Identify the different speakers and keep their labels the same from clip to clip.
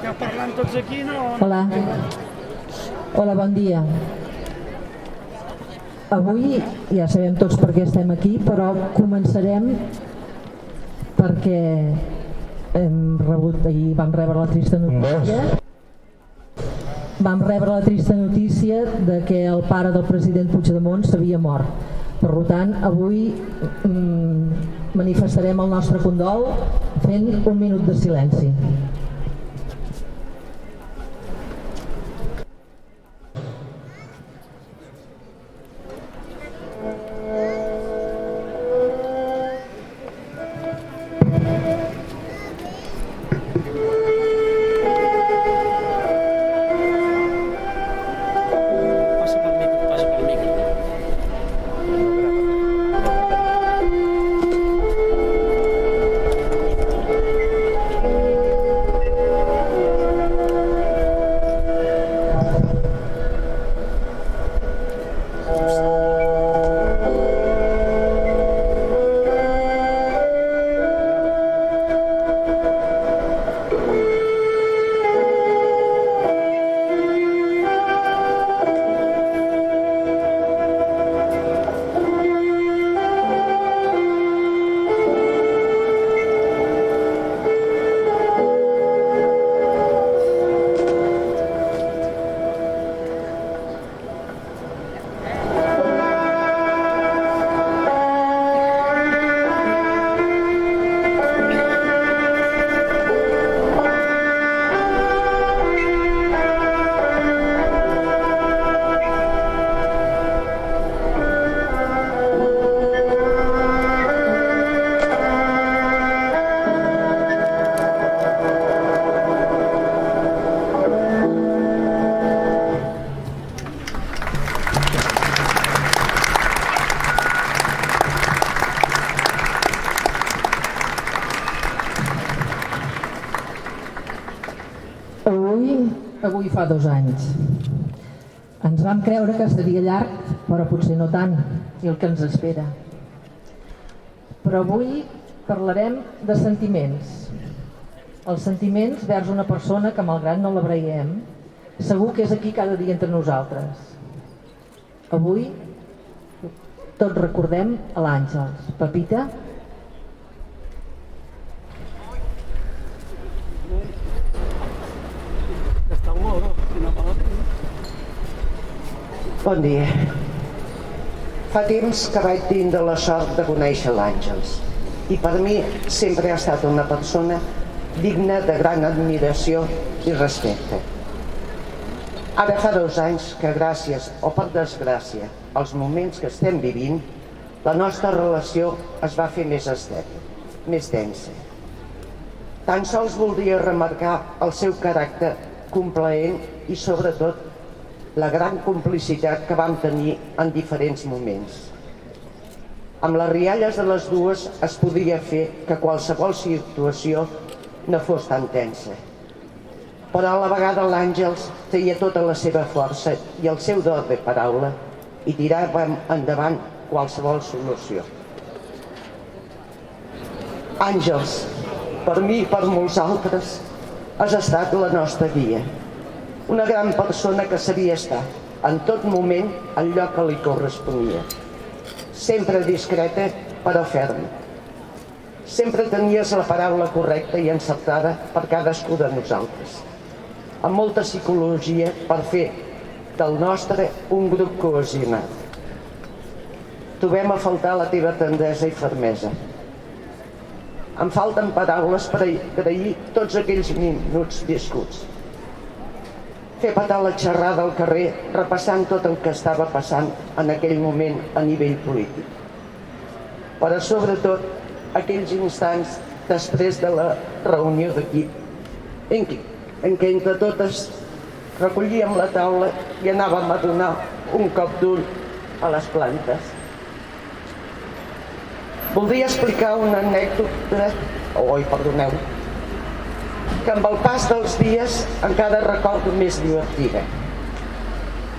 Speaker 1: Esteu parlant tots aquí, no?
Speaker 2: Hola. Hola, bon dia. Avui ja sabem tots per què estem aquí, però començarem perquè ahir vam rebre la trista notícia. Vam rebre la trista notícia de que el pare del president Puigdemont s'havia mort. Per tant, avui manifestarem el nostre condol fent un minut de silenci. Avui fa 2 anys. Ens vam creure que seria llarg, però potser no tant, i el que ens espera. Però avui parlarem de sentiments. Els sentiments vers una persona que, malgrat no la veiem, segur que és aquí cada dia entre nosaltres. Avui tots recordem a l'Àngels. Pepita?
Speaker 3: Bon dia. Fa temps que vaig tindre la sort de conèixer l'Àngels i per mi sempre ha estat una persona digna de gran admiració i respecte. Ara fa 2 anys que, gràcies o per desgràcia, als moments que estem vivint, la nostra relació es va fer més estreta, més densa. Tan sols voldria remarcar el seu caràcter complaent i, sobretot, la gran complicitat que vam tenir en diferents moments. Amb les rialles de les dues es podia fer que qualsevol situació no fos tan tensa. Però a la vegada l'Àngels feia tota la seva força i el seu do de paraula i tiràvem endavant qualsevol solució. Àngels, per mi i per molts altres, has estat la nostra guia. Una gran persona que sabia estar en tot moment al lloc que li corresponia. Sempre discreta però ferma. Sempre tenies la paraula correcta i encertada per cadascú de nosaltres. Amb molta psicologia per fer del nostre un grup cohesionat. Trobem a faltar la teva tendresa i fermesa. Em falten paraules per agrair tots aquells minuts viscuts. Fer petar la xerrada al carrer repassant tot el que estava passant en aquell moment a nivell polític. Però sobretot aquells instants després de la reunió d'equip en què entre totes recollíem la taula i anàvem a donar un cop d'ull a les plantes. Voldria explicar una anècdota, perdoneu, que amb el pas dels dies encara recordo més divertida.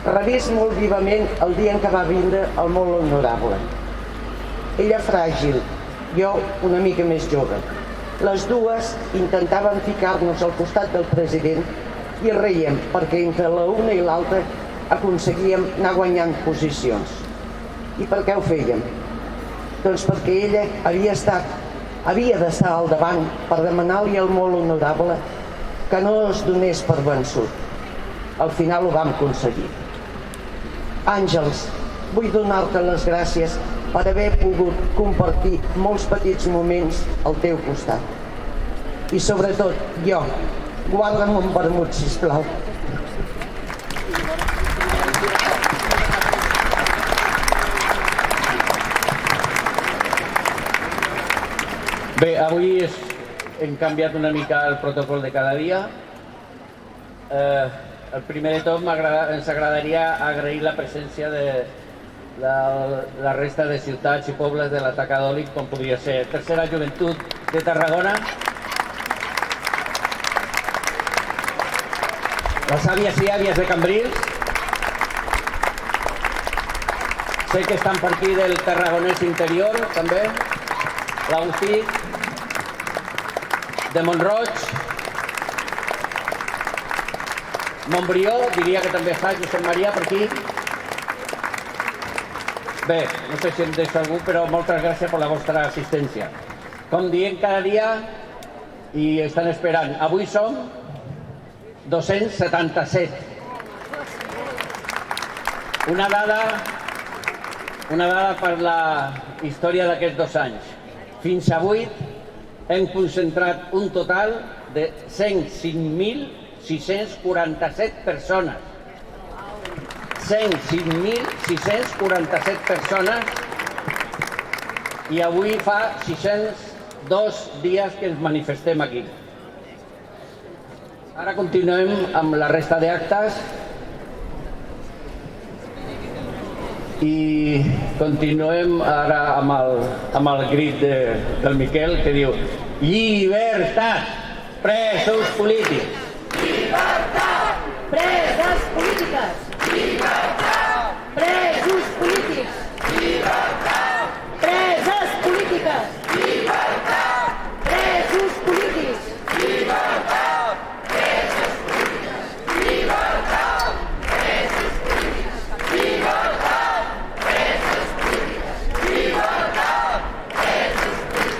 Speaker 3: Revist molt vivament el dia en què va vindre el molt honorable. Ella fràgil, jo una mica més jove. Les dues intentaven ficar-nos al costat del president i reiem perquè entre la una i l'altra aconseguíem anar guanyant posicions. I per què ho fèiem? Doncs perquè ella havia d'estar al davant per demanar-li al molt honorable que no es donés per vençut. Al final ho vam aconseguir. Àngels, vull donar-te les gràcies per haver pogut compartir molts petits moments al teu costat. I sobretot, jo, guarda'm un vermut, sisplau.
Speaker 1: Bé, avui hem canviat una mica el protocol de cada dia. El primer de tot ens agradaria agrair la presència de la resta de ciutats i pobles de l'Atac Catòlic, com podria ser Tercera Joventut de Tarragona, les àvies i àvies de Cambrils, sé que estan per aquí del Tarragonès Interior també, l'Agustí, de Montroig, Montbrió, diria que també està Josep Maria per aquí. Bé, no sé si em deixo algú, però moltes gràcies per la vostra assistència. Com diem cada dia, i estan esperant, avui som 277. Una dada per la història d'aquests 2 anys. Fins avui hem concentrat un total de 105.647 persones. 105.647 persones i avui fa 602 dies que ens manifestem aquí. Ara continuem amb la resta d'actes i continuem ara amb el crit del Miquel que diu llibertat, presos polítics.
Speaker 4: Llibertat, preses polítiques. Llibertat, presos polítics. Llibertat, preses polítiques. Llibertat, presos polítics. Llibertat, preses polítiques. Llibertat, preses polítics. Llibertat, preses polítiques. Llibertat, preses polítics.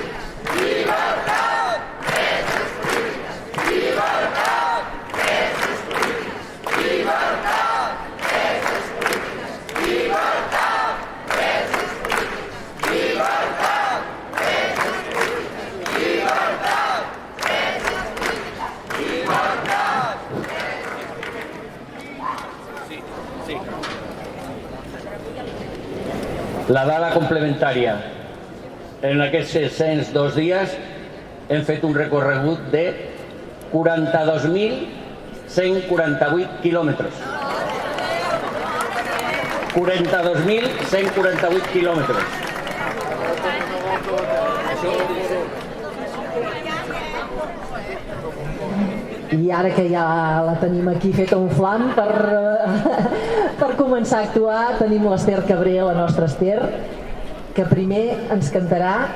Speaker 4: Llibertat, preses polítiques. Llibertat, preses polítiques. Llibertat, preses polítiques. Llibertat, preses polítiques. Llibertat, preses polítiques. Llibertat, preses polítiques. Llibertat.
Speaker 1: La dada complementària. En aquests 602 dies hem fet un recorregut de 42.148 quilòmetres. 42.148 quilòmetres.
Speaker 2: I ara que ja la tenim aquí feta un flam per començar a actuar, tenim l'Ester Cabré, la nostra Ester, que primer ens cantarà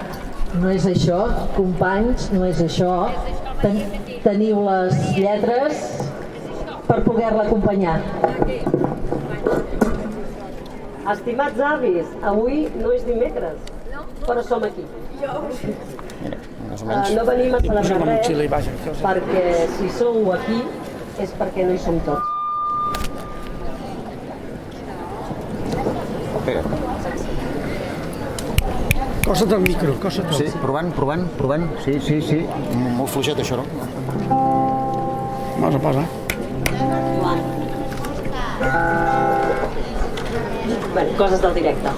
Speaker 2: No és això, companys, no és això. Teniu les lletres per poder-la acompanyar.
Speaker 5: Estimats avis, avui no és dimecres, però som aquí. No venim a celebrar res, perquè si sou aquí és perquè no hi som tots.
Speaker 6: Cosa't el micro, cosa't el...
Speaker 7: Sí, provant. Sí. Molt fluixet, això, no?
Speaker 6: Posa.
Speaker 5: Bé, coses del directe.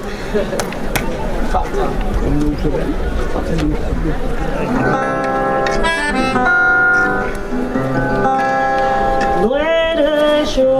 Speaker 5: No era això que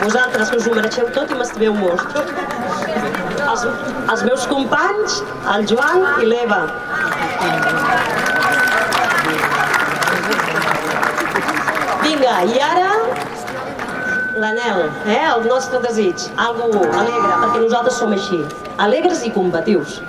Speaker 5: Vosaltres que us ho mereixeu tot i m'estimeu molt. Els meus companys, el Joan i l'Eva. Vinga, i ara l'anhel, el nostre desig, algo alegre, perquè nosaltres som així, alegres i combatius.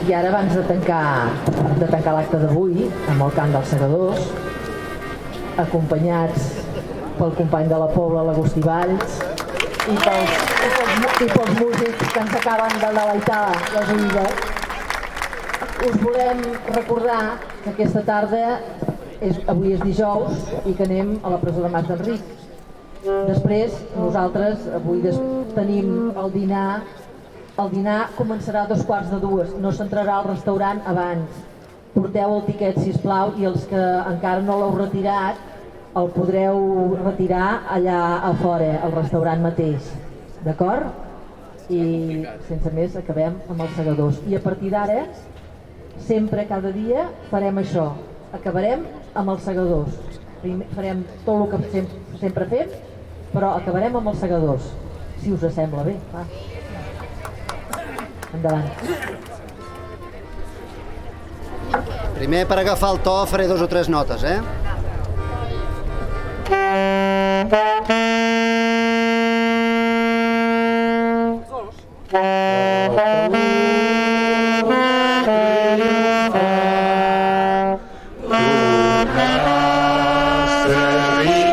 Speaker 2: I ara, abans de tancar l'acte d'avui, amb el cant dels segadors, acompanyats pel company de la Pobla, l'Agustí Valls, i pels músics que ens acaben de deleitar les oïdes, us volem recordar que aquesta tarda, avui és dijous, i que anem a la presó de Mas d'Enric. Després, nosaltres avui tenim el dinar. El dinar començarà a 2:15, no s'entrarà al restaurant abans. Porteu el tiquet, sisplau, i els que encara no l'heu retirat, el podreu retirar allà a fora, al restaurant mateix. D'acord? I sense més acabem amb els segadors. I a partir d'ara, sempre, cada dia, farem això. Acabarem amb els segadors. Farem tot el que sempre fem, però acabarem amb els segadors. Si us sembla bé, va. Endavant.
Speaker 7: Primer, per agafar el to, faré 2 o 3 notes,
Speaker 8: Maria.